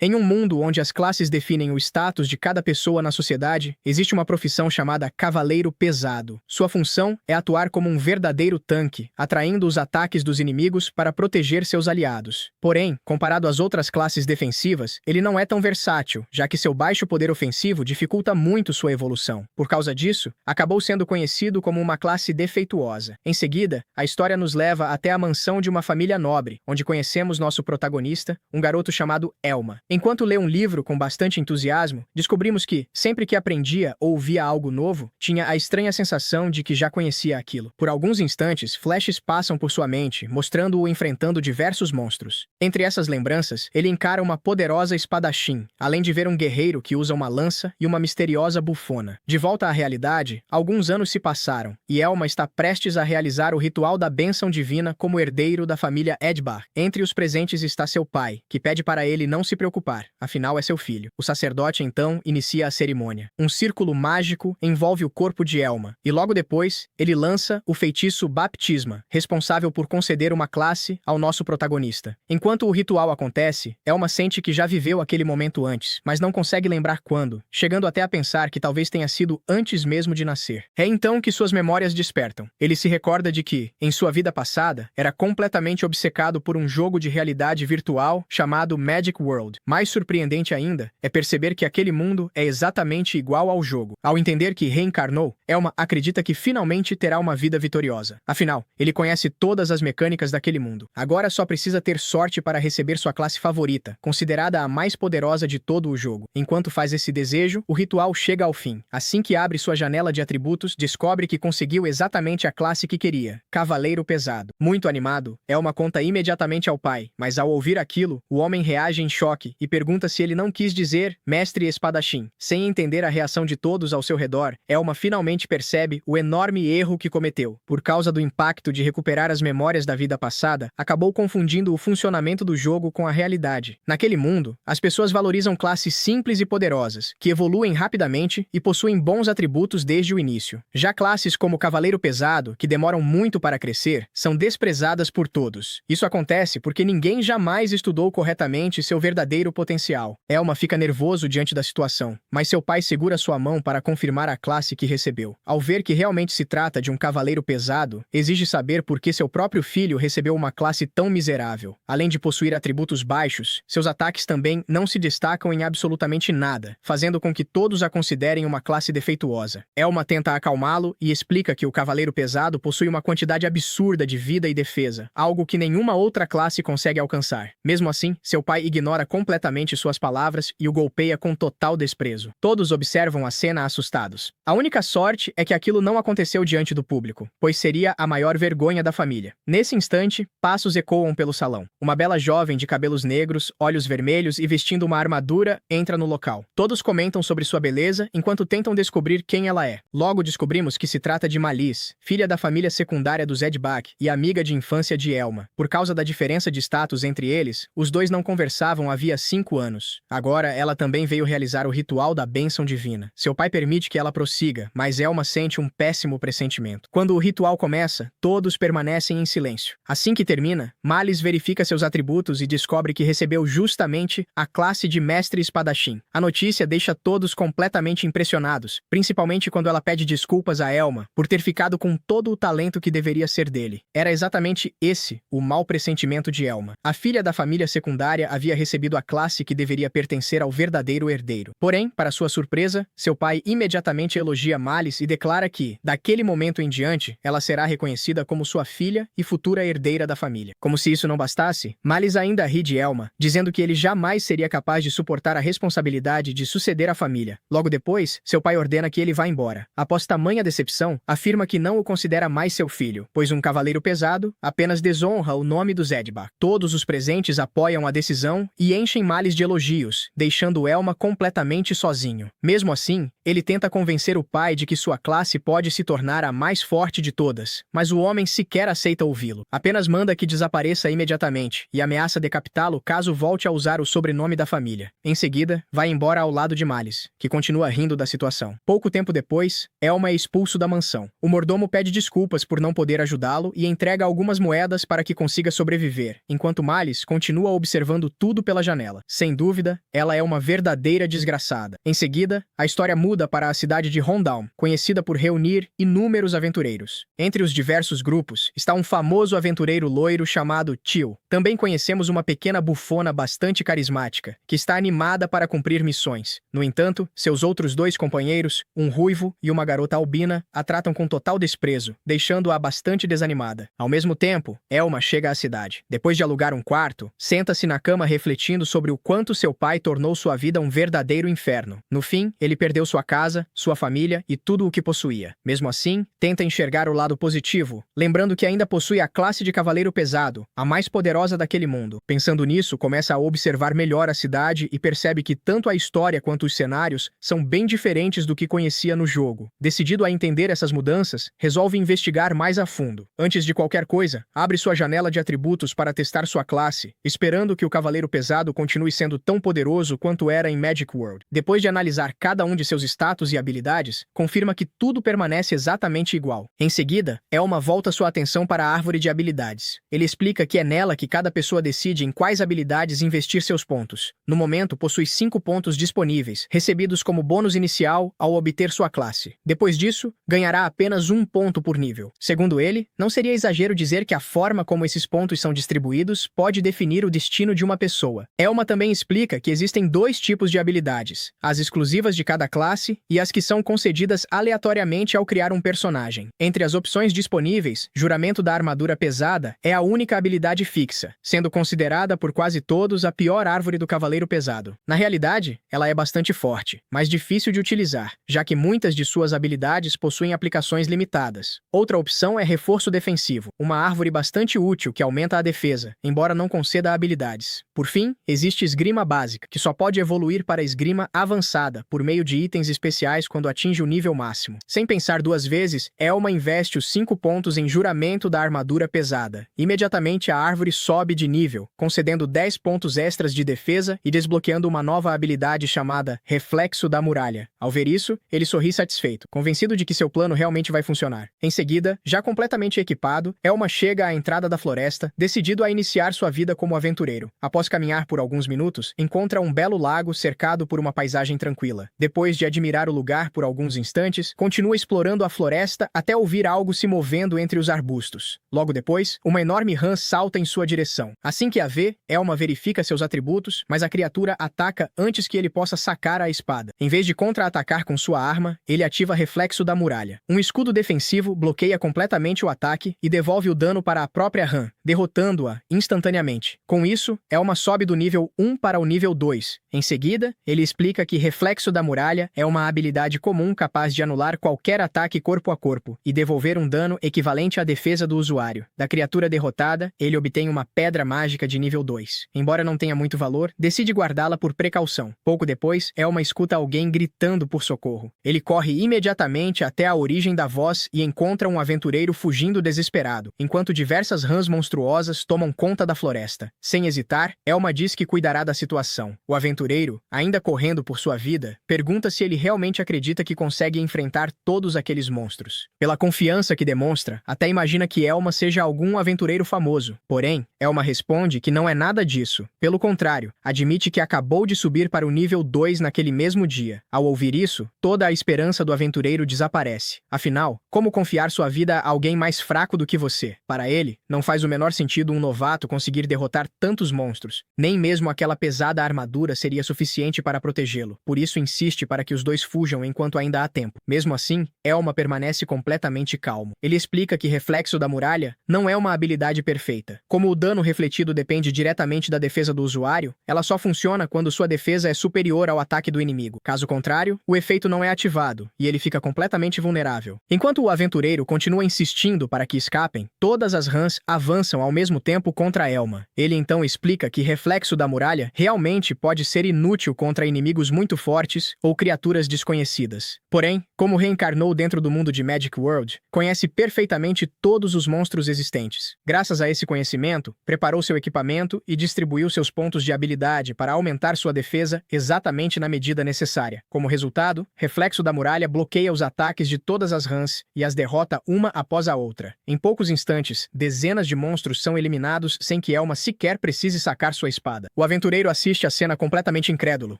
Em um mundo onde as classes definem o status de cada pessoa na sociedade, existe uma profissão chamada Cavaleiro Pesado. Sua função é atuar como um verdadeiro tanque, atraindo os ataques dos inimigos para proteger seus aliados. Porém, comparado às outras classes defensivas, ele não é tão versátil, já que seu baixo poder ofensivo dificulta muito sua evolução. Por causa disso, acabou sendo conhecido como uma classe defeituosa. Em seguida, a história nos leva até a mansão de uma família nobre, onde conhecemos nosso protagonista, um garoto chamado Elma. Enquanto lê um livro com bastante entusiasmo, descobrimos que, sempre que aprendia ou via algo novo, tinha a estranha sensação de que já conhecia aquilo. Por alguns instantes, flashes passam por sua mente, mostrando-o enfrentando diversos monstros. Entre essas lembranças, ele encara uma poderosa espadachim, além de ver um guerreiro que usa uma lança e uma misteriosa bufona. De volta à realidade, alguns anos se passaram, e Elma está prestes a realizar o ritual da bênção divina como herdeiro da família Edbar. Entre os presentes está seu pai, que pede para ele não se preocupar, afinal é seu filho. O sacerdote então inicia a cerimônia. Um círculo mágico envolve o corpo de Elma, e logo depois, ele lança o feitiço Baptisma, responsável por conceder uma classe ao nosso protagonista. Enquanto o ritual acontece, Elma sente que já viveu aquele momento antes, mas não consegue lembrar quando, chegando até a pensar que talvez tenha sido antes mesmo de nascer. É então que suas memórias despertam. Ele se recorda de que, em sua vida passada, era completamente obcecado por um jogo de realidade virtual chamado Magic World. Mais surpreendente ainda é perceber que aquele mundo é exatamente igual ao jogo. Ao entender que reencarnou, Elma acredita que finalmente terá uma vida vitoriosa. Afinal, ele conhece todas as mecânicas daquele mundo. Agora só precisa ter sorte para receber sua classe favorita, considerada a mais poderosa de todo o jogo. Enquanto faz esse desejo, o ritual chega ao fim. Assim que abre sua janela de atributos, descobre que conseguiu exatamente a classe que queria, Cavaleiro Pesado. Muito animado, Elma conta imediatamente ao pai, mas ao ouvir aquilo, o homem reage em choque e pergunta se ele não quis dizer Mestre Espadachim. Sem entender a reação de todos ao seu redor, Elma finalmente percebe o enorme erro que cometeu. Por causa do impacto de recuperar as memórias da vida passada, acabou confundindo o funcionamento do jogo com a realidade. Naquele mundo, as pessoas valorizam classes simples e poderosas, que evoluem rapidamente e possuem bons atributos desde o início. Já classes como Cavaleiro Pesado, que demoram muito para crescer, são desprezadas por todos. Isso acontece porque ninguém jamais estudou corretamente seu verdadeiro potencial. Elma fica nervoso diante da situação, mas seu pai segura sua mão para confirmar a classe que recebeu. Ao ver que realmente se trata de um cavaleiro pesado, exige saber por que seu próprio filho recebeu uma classe tão miserável. Além de possuir atributos baixos, seus ataques também não se destacam em absolutamente nada, fazendo com que todos a considerem uma classe defeituosa. Elma tenta acalmá-lo e explica que o cavaleiro pesado possui uma quantidade absurda de vida e defesa, algo que nenhuma outra classe consegue alcançar. Mesmo assim, seu pai ignora completamente suas palavras e o golpeia com total desprezo. Todos observam a cena assustados. A única sorte é que aquilo não aconteceu diante do público, pois seria a maior vergonha da família. Nesse instante, passos ecoam pelo salão. Uma bela jovem de cabelos negros, olhos vermelhos e vestindo uma armadura entra no local. Todos comentam sobre sua beleza enquanto tentam descobrir quem ela é. Logo descobrimos que se trata de Malice, filha da família secundária dos Edbach e amiga de infância de Elma. Por causa da diferença de status entre eles, os dois não conversavam havia 5 anos. Agora, ela também veio realizar o ritual da bênção divina. Seu pai permite que ela prossiga, mas Elma sente um péssimo pressentimento. Quando o ritual começa, todos permanecem em silêncio. Assim que termina, Malice verifica seus atributos e descobre que recebeu justamente a classe de Mestre Espadachim. A notícia deixa todos completamente impressionados, principalmente quando ela pede desculpas a Elma por ter ficado com todo o talento que deveria ser dele. Era exatamente esse o mau pressentimento de Elma. A filha da família secundária havia recebido a classe que deveria pertencer ao verdadeiro herdeiro. Porém, para sua surpresa, seu pai imediatamente elogia Malice e declara que, daquele momento em diante, ela será reconhecida como sua filha e futura herdeira da família. Como se isso não bastasse, Malice ainda ri de Elma, dizendo que ele jamais seria capaz de suportar a responsabilidade de suceder a família. Logo depois, seu pai ordena que ele vá embora. Após tamanha decepção, afirma que não o considera mais seu filho, pois um cavaleiro pesado apenas desonra o nome dos Edbach. Todos os presentes apoiam a decisão e enchem Malice de elogios, deixando Elma completamente sozinho. Mesmo assim, ele tenta convencer o pai de que sua classe pode se tornar a mais forte de todas, mas o homem sequer aceita ouvi-lo. Apenas manda que desapareça imediatamente e ameaça decapitá-lo caso volte a usar o sobrenome da família. Em seguida, vai embora ao lado de Malice, que continua rindo da situação. Pouco tempo depois, Elma é expulso da mansão. O mordomo pede desculpas por não poder ajudá-lo e entrega algumas moedas para que consiga sobreviver, enquanto Malice continua observando tudo pela janela. janela. Sem dúvida, ela é uma verdadeira desgraçada. Em seguida, a história muda para a cidade de Rondown, conhecida por reunir inúmeros aventureiros. Entre os diversos grupos, está um famoso aventureiro loiro chamado Teal. Também conhecemos uma pequena bufona bastante carismática, que está animada para cumprir missões. No entanto, seus outros dois companheiros, um ruivo e uma garota albina, a tratam com total desprezo, deixando-a bastante desanimada. Ao mesmo tempo, Elma chega à cidade. Depois de alugar um quarto, senta-se na cama refletindo sobre o quanto seu pai tornou sua vida um verdadeiro inferno. No fim, ele perdeu sua casa, sua família e tudo o que possuía. Mesmo assim, tenta enxergar o lado positivo, lembrando que ainda possui a classe de cavaleiro pesado, a mais poderosa daquele mundo. Pensando nisso, começa a observar melhor a cidade e percebe que tanto a história quanto os cenários são bem diferentes do que conhecia no jogo. Decidido a entender essas mudanças, resolve investigar mais a fundo. Antes de qualquer coisa, abre sua janela de atributos para testar sua classe, esperando que o cavaleiro pesado continue sendo tão poderoso quanto era em Magic World. Depois de analisar cada um de seus status e habilidades, confirma que tudo permanece exatamente igual. Em seguida, Elma volta sua atenção para a árvore de habilidades. Ele explica que é nela que cada pessoa decide em quais habilidades investir seus pontos. No momento, possui 5 pontos disponíveis, recebidos como bônus inicial ao obter sua classe. Depois disso, ganhará apenas 1 ponto por nível. Segundo ele, não seria exagero dizer que a forma como esses pontos são distribuídos pode definir o destino de uma pessoa. Elma também explica que existem 2 tipos de habilidades, as exclusivas de cada classe e as que são concedidas aleatoriamente ao criar um personagem. Entre as opções disponíveis, Juramento da Armadura Pesada é a única habilidade fixa, sendo considerada por quase todos a pior árvore do Cavaleiro Pesado. Na realidade, ela é bastante forte, mas difícil de utilizar, já que muitas de suas habilidades possuem aplicações limitadas. Outra opção é Reforço Defensivo, uma árvore bastante útil que aumenta a defesa, embora não conceda habilidades. Por fim, existe Esgrima Básica, que só pode evoluir para Esgrima Avançada por meio de itens especiais quando atinge o nível máximo. Sem pensar 2 vezes, Elma investe os 5 pontos em Juramento da Armadura Pesada. Imediatamente a árvore sobe de nível, concedendo 10 pontos extras de defesa e desbloqueando uma nova habilidade chamada Reflexo da Muralha. Ao ver isso, ele sorri satisfeito, convencido de que seu plano realmente vai funcionar. Em seguida, já completamente equipado, Elma chega à entrada da floresta, decidido a iniciar sua vida como aventureiro. Após caminhar por alguns minutos, encontra um belo lago cercado por uma paisagem tranquila. Depois de admirar o lugar por alguns instantes, continua explorando a floresta até ouvir algo se movendo entre os arbustos. Logo depois, uma enorme rã salta em sua direção. Assim que a vê, Elma verifica seus atributos, mas a criatura ataca antes que ele possa sacar a espada. Em vez de contra-atacar com sua arma, ele ativa Reflexo da Muralha. Um escudo defensivo bloqueia completamente o ataque e devolve o dano para a própria rã, derrotando-a instantaneamente. Com isso, Elma sobe do nível 1 para o nível 2. Em seguida, ele explica que Reflexo da Muralha é uma habilidade comum capaz de anular qualquer ataque corpo a corpo e devolver um dano equivalente à defesa do usuário. Da criatura derrotada, ele obtém uma pedra mágica de nível 2. Embora não tenha muito valor, decide guardá-la por precaução. Pouco depois, Elma escuta alguém gritando por socorro. Ele corre imediatamente até a origem da voz e encontra um aventureiro fugindo desesperado, enquanto diversas rãs monstruosas tomam conta da floresta. Sem hesitar, Elma diz que cuidará da situação. O aventureiro, ainda correndo por sua vida, pergunta se ele realmente acredita que consegue enfrentar todos aqueles monstros. Pela confiança que demonstra, até imagina que Elma seja algum aventureiro famoso. Porém, Elma responde que não é nada disso. Pelo contrário, admite que acabou de subir para o nível 2 naquele mesmo dia. Ao ouvir isso, toda a esperança do aventureiro desaparece. Afinal, como confiar sua vida a alguém mais fraco do que você? Para ele, não faz o menor sentido um novato conseguir derrotar tantos monstros. Nem mesmo aquela pesada armadura seria suficiente para protegê-lo. Por isso insiste para que os dois fujam enquanto ainda há tempo. Mesmo assim, Elma permanece completamente calmo. Ele explica que Reflexo da Muralha não é uma habilidade perfeita. Como o dano refletido depende diretamente da defesa do usuário, ela só funciona quando sua defesa é superior ao ataque do inimigo. Caso contrário, o efeito não é ativado e ele fica completamente vulnerável. Enquanto o aventureiro continua insistindo para que escapem, todas as rãs avançam ao mesmo tempo contra Elma. Ele então explica que Reflexo da Muralha realmente pode ser ser inútil contra inimigos muito fortes ou criaturas desconhecidas. Porém, como reencarnou dentro do mundo de Magic World, conhece perfeitamente todos os monstros existentes. Graças a esse conhecimento, preparou seu equipamento e distribuiu seus pontos de habilidade para aumentar sua defesa exatamente na medida necessária. Como resultado, Reflexo da Muralha bloqueia os ataques de todas as runs e as derrota uma após a outra. Em poucos instantes, dezenas de monstros são eliminados sem que Elma sequer precise sacar sua espada. O aventureiro assiste a cena completamente incrédulo.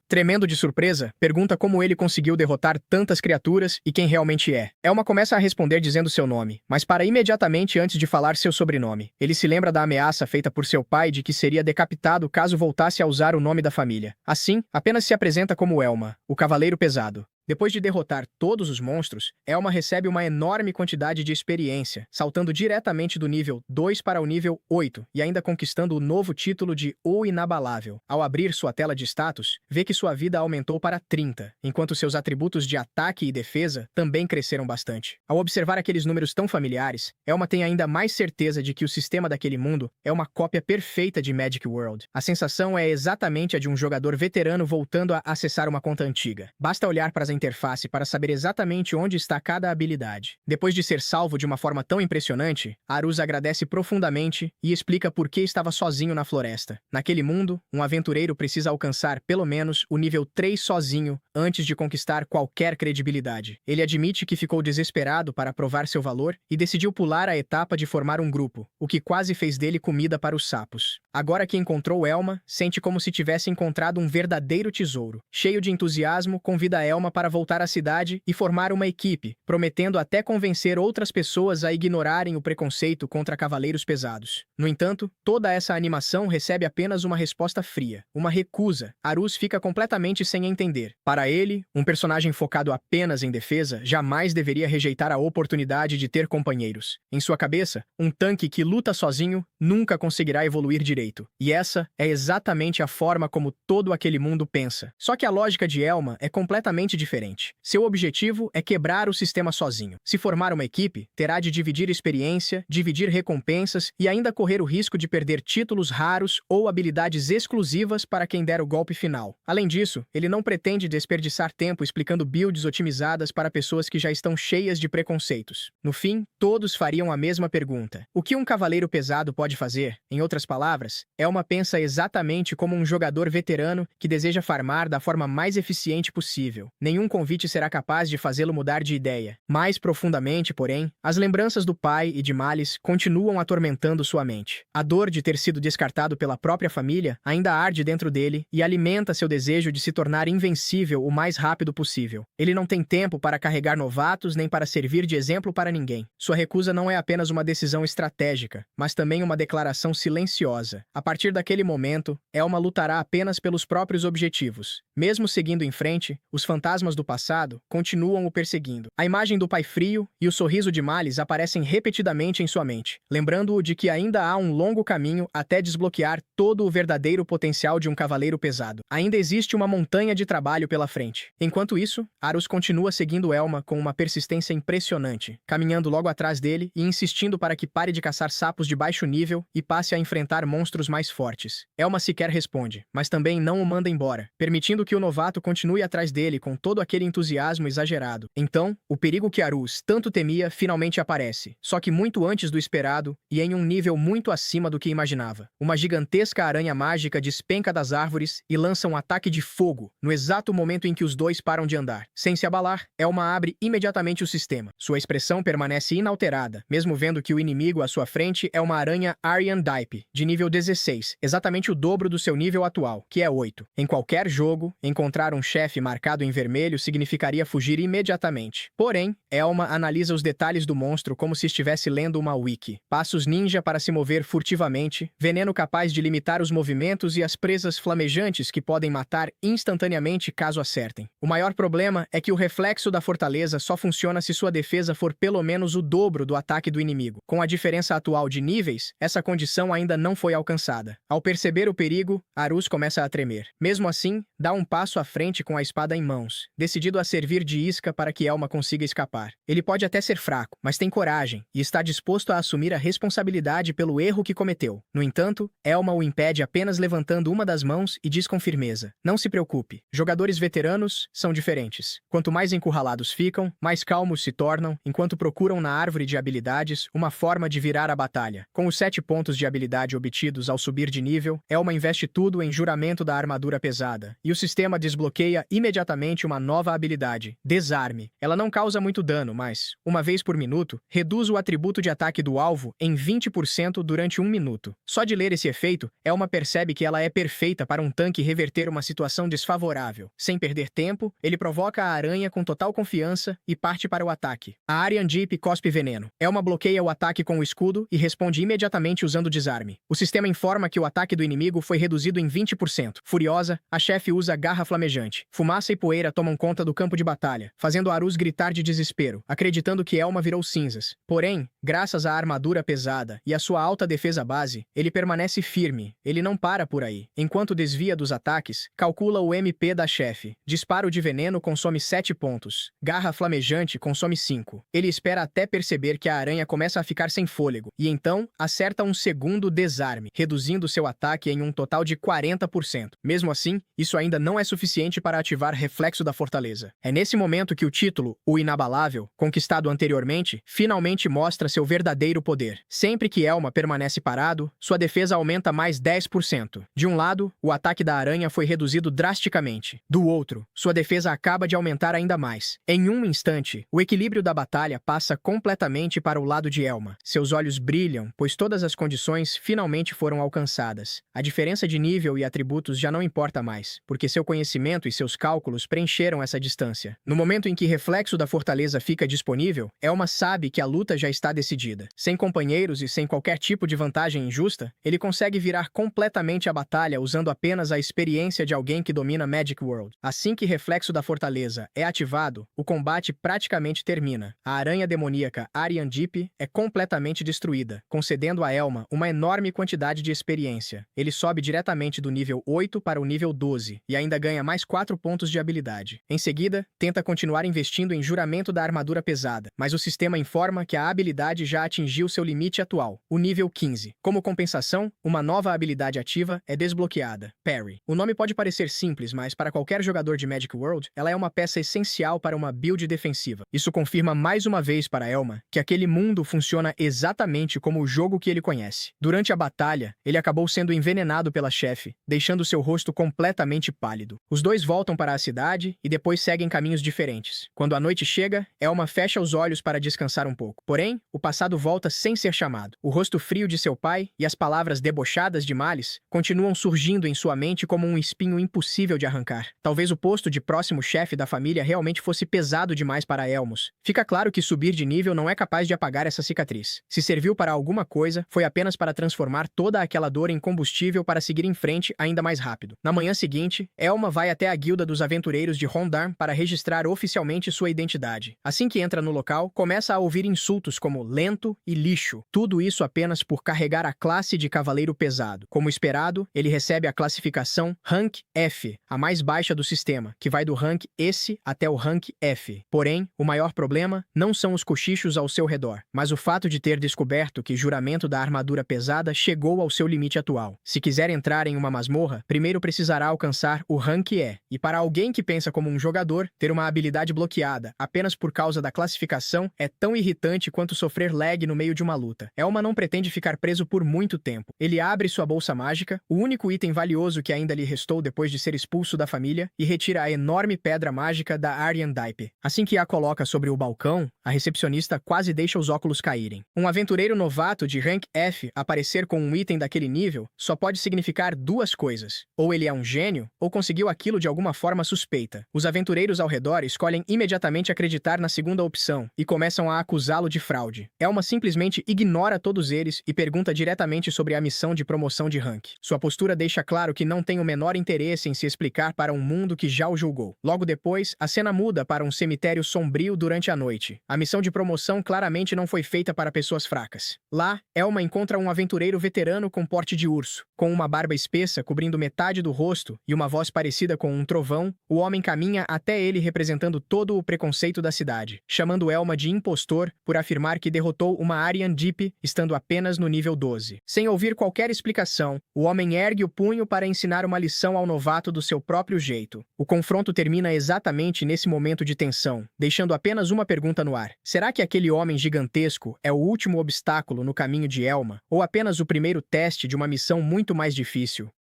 Tremendo de surpresa, pergunta como ele conseguiu derrotar tantas criaturas e quem realmente é. Elma começa a responder dizendo seu nome, mas para imediatamente antes de falar seu sobrenome. Ele se lembra da ameaça feita por seu pai de que seria decapitado caso voltasse a usar o nome da família. Assim, apenas se apresenta como Elma, o Cavaleiro Pesado. Depois de derrotar todos os monstros, Elma recebe uma enorme quantidade de experiência, saltando diretamente do nível 2 para o nível 8 e ainda conquistando o novo título de O Inabalável. Ao abrir sua tela de status, vê que sua vida aumentou para 30, enquanto seus atributos de ataque e defesa também cresceram bastante. Ao observar aqueles números tão familiares, Elma tem ainda mais certeza de que o sistema daquele mundo é uma cópia perfeita de Magic World. A sensação é exatamente a de um jogador veterano voltando a acessar uma conta antiga. Basta olhar para as interface para saber exatamente onde está cada habilidade. Depois de ser salvo de uma forma tão impressionante, Aruz agradece profundamente e explica por que estava sozinho na floresta. Naquele mundo, um aventureiro precisa alcançar pelo menos o nível 3 sozinho antes de conquistar qualquer credibilidade. Ele admite que ficou desesperado para provar seu valor e decidiu pular a etapa de formar um grupo, o que quase fez dele comida para os sapos. Agora que encontrou Elma, sente como se tivesse encontrado um verdadeiro tesouro. Cheio de entusiasmo, convida Elma para voltar à cidade e formar uma equipe, prometendo até convencer outras pessoas a ignorarem o preconceito contra cavaleiros pesados. No entanto, toda essa animação recebe apenas uma resposta fria, uma recusa. Aruz fica completamente sem entender. Para ele, um personagem focado apenas em defesa jamais deveria rejeitar a oportunidade de ter companheiros. Em sua cabeça, um tanque que luta sozinho nunca conseguirá evoluir direito. E essa é exatamente a forma como todo aquele mundo pensa. Só que a lógica de Elma é completamente diferente. Seu objetivo é quebrar o sistema sozinho. Se formar uma equipe, terá de dividir experiência, dividir recompensas e ainda correr o risco de perder títulos raros ou habilidades exclusivas para quem der o golpe final. Além disso, ele não pretende desperdiçar tempo explicando builds otimizadas para pessoas que já estão cheias de preconceitos. No fim, todos fariam a mesma pergunta. O que um cavaleiro pesado pode fazer? Em outras palavras, Elma pensa exatamente como um jogador veterano que deseja farmar da forma mais eficiente possível. Nenhum convite será capaz de fazê-lo mudar de ideia. Mais profundamente, porém, as lembranças do pai e de Malice continuam atormentando sua mente. A dor de ter sido descartado pela própria família ainda arde dentro dele e alimenta seu desejo de se tornar invencível o mais rápido possível. Ele não tem tempo para carregar novatos nem para servir de exemplo para ninguém. Sua recusa não é apenas uma decisão estratégica, mas também uma declaração silenciosa. A partir daquele momento, Elma lutará apenas pelos próprios objetivos. Mesmo seguindo em frente, os fantasmas do passado continuam o perseguindo. A imagem do pai frio e o sorriso de Malice aparecem repetidamente em sua mente, lembrando-o de que ainda há um longo caminho até desbloquear todo o verdadeiro potencial de um cavaleiro pesado. Ainda existe uma montanha de trabalho pela frente. Enquanto isso, Aruz continua seguindo Elma com uma persistência impressionante, caminhando logo atrás dele e insistindo para que pare de caçar sapos de baixo nível e passe a enfrentar monstros mais fortes. Elma sequer responde, mas também não o manda embora, permitindo que o novato continue atrás dele com todo aquele entusiasmo exagerado. Então, o perigo que Aruz tanto temia finalmente aparece, só que muito antes do esperado e em um nível muito acima do que imaginava. Uma gigantesca aranha mágica despenca das árvores e lança um ataque de fogo, no exato momento em que os dois param de andar. Sem se abalar, Elma abre imediatamente o sistema. Sua expressão permanece inalterada, mesmo vendo que o inimigo à sua frente é uma aranha Aryan Dype, de nível 16, exatamente o dobro do seu nível atual, que é 8. Em qualquer jogo, encontrar um chefe marcado em vermelho significaria fugir imediatamente. Porém, Elma analisa os detalhes do monstro como se estivesse lendo uma wiki. Passos ninja para se mover furtivamente, veneno capaz de limitar os movimentos e as presas flamejantes que podem matar instantaneamente caso acertem. O maior problema é que o reflexo da fortaleza só funciona se sua defesa for pelo menos o dobro do ataque do inimigo. Com a diferença atual de níveis, essa condição ainda não foi alcançada. Ao perceber o perigo, Aruz começa a tremer. Mesmo assim, dá um passo à frente com a espada em mãos, decidido a servir de isca para que Elma consiga escapar. Ele pode até ser fraco, mas tem coragem e está disposto a assumir a responsabilidade pelo erro que cometeu. No entanto, Elma o impede apenas levantando uma das mãos e diz com firmeza: "Não se preocupe, jogadores veteranos são diferentes. Quanto mais encurralados ficam, mais calmos se tornam, enquanto procuram na árvore de habilidades uma forma de virar a batalha." Com os 7 pontos de habilidade obtidos ao subir de nível, Elma investe tudo em juramento da armadura pesada, e o sistema desbloqueia imediatamente uma nova habilidade, Desarme. Ela não causa muito dano, mas, uma vez por minuto, reduz o atributo de ataque do alvo em 20% durante 1 minuto. Só de ler esse efeito, Elma percebe que ela é perfeita para um tanque reverter uma situação desfavorável. Sem perder tempo, ele provoca a aranha com total confiança e parte para o ataque. A Aryan Jeep cospe veneno. Elma bloqueia o ataque com o escudo e responde imediatamente usando desarme. O sistema informa que o ataque do inimigo foi reduzido em 20%. Furiosa, a chefe usa garra flamejante. Fumaça e poeira tomam conta do campo de batalha, fazendo Arus gritar de desespero, acreditando que Elma virou cinzas. Porém, graças à armadura pesada e à sua alta defesa base, ele permanece firme. Ele não para por aí. Enquanto desvia dos ataques, calcula o MP da chefe. Disparo de veneno consome 7 pontos. Garra flamejante consome 5. Ele espera até perceber que a aranha começa a ficar sem fôlego, e então acerta um segundo desarme, reduzindo seu ataque em um total de 40%. Mesmo assim, isso ainda não é suficiente para ativar Reflexo da Fortaleza. É nesse momento que o título, o Inabalável, conquistado anteriormente, finalmente mostra seu verdadeiro poder. Sempre que Elma permanece parado, sua defesa aumenta mais 10%. De um lado, o ataque da aranha foi reduzido drasticamente. Do outro, sua defesa acaba de aumentar ainda mais. Em um instante, o equilíbrio da batalha passa completamente para o lado de Elma. Seus olhos brilham, pois todas as condições finalmente foram alcançadas. A diferença de nível e atributos já não importa mais, porque seu conhecimento e seus cálculos preencheram essa distância. No momento em que Reflexo da Fortaleza fica disponível, Elma sabe que a luta já está decidida. Sem companheiros e sem qualquer tipo de vantagem injusta, ele consegue virar completamente a batalha usando apenas a experiência de alguém que domina Magic World. Assim que Reflexo da Fortaleza é ativado, o combate praticamente termina. A aranha demoníaca Aryan Jeep é completamente destruída, concedendo a Elma uma enorme quantidade de experiência. Ele sobe diretamente do nível 8 para o nível 12 e ainda ganha mais 4 pontos de habilidade. Em seguida, tenta continuar investindo em juramento da armadura pesada, mas o sistema informa que a habilidade já atingiu seu limite atual, o nível 15. Como compensação, uma nova habilidade ativa é desbloqueada, Parry. O nome pode parecer simples, mas para qualquer jogador de Magic World, ela é uma peça essencial para uma build defensiva. Isso confirma mais uma vez para Elma que aquele mundo funciona exatamente como o jogo que ele conhece. Durante a batalha, ele acabou sendo envenenado pela chefe, deixando seu rosto completamente pálido. Os dois voltam para a cidade e depois seguem caminhos diferentes. Quando a noite chega, Elma fecha os olhos para descansar um pouco. Porém, o passado volta sem ser chamado. O rosto frio de seu pai e as palavras debochadas de Malice continuam surgindo em sua mente como um espinho impossível de arrancar. Talvez o posto de próximo chefe da família realmente fosse pesado demais para Elmos. Fica claro que subir de nível não é capaz de apagar essa cicatriz. Se serviu para alguma coisa, foi apenas para transformar toda aquela dor em combustível para seguir em frente ainda mais rápido. Na manhã seguinte, Elma vai até a Guilda dos Aventureiros de Rondarm para registrar oficialmente sua identidade. Assim que entra no local, começa a ouvir insultos como lento e lixo. Tudo isso apenas por carregar a classe de Cavaleiro Pesado. Como esperado, ele recebe a classificação Rank F, a mais baixa do sistema, que vai do Rank S até o Rank F. Porém, o maior problema não são os cochichos ao seu redor, mas o fato de ter descoberto que juramento da armadura pesada chegou ao seu limite atual. Se quiser entrar em uma masmorra, primeiro precisará alcançar o Rank E. E para alguém que pensa como um jogador, ter uma habilidade bloqueada apenas por causa da classificação é tão irritante quanto sofrer lag no meio de uma luta. Elma não pretende ficar preso por muito tempo. Ele abre sua bolsa mágica, o único item valioso que ainda lhe restou depois de ser expulso da família, e retira a enorme pedra mágica da Aryan Daipe. Assim que a coloca sobre o balcão, a recepcionista quase deixa os óculos caírem. Um aventureiro novato de Rank F aparecer com um item daquele nível só pode significar duas coisas. Ou ele é um gênio, ou conseguiu aquilo de alguma forma suspeita. Os aventureiros ao redor escolhem imediatamente acreditar na segunda opção e começam a acusá-lo de fraude. Elma simplesmente ignora todos eles e pergunta diretamente sobre a missão de promoção de rank. Sua postura deixa claro que não tem o menor interesse em se explicar para um mundo que já o julgou. Logo depois, a cena muda para um cemitério sombrio durante a noite. A missão de promoção claramente não foi feita para pessoas fracas. Lá, Elma encontra um aventureiro veterano com porte de urso. Com uma barba espessa cobrindo metade do rosto e uma voz parecida com um trovão, o homem caminha caminha até ele representando todo o preconceito da cidade, chamando Elma de impostor por afirmar que derrotou uma Aryan Deep estando apenas no nível 12. Sem ouvir qualquer explicação, o homem ergue o punho para ensinar uma lição ao novato do seu próprio jeito. O confronto termina exatamente nesse momento de tensão, deixando apenas uma pergunta no ar. Será que aquele homem gigantesco é o último obstáculo no caminho de Elma, ou apenas o primeiro teste de uma missão muito mais difícil?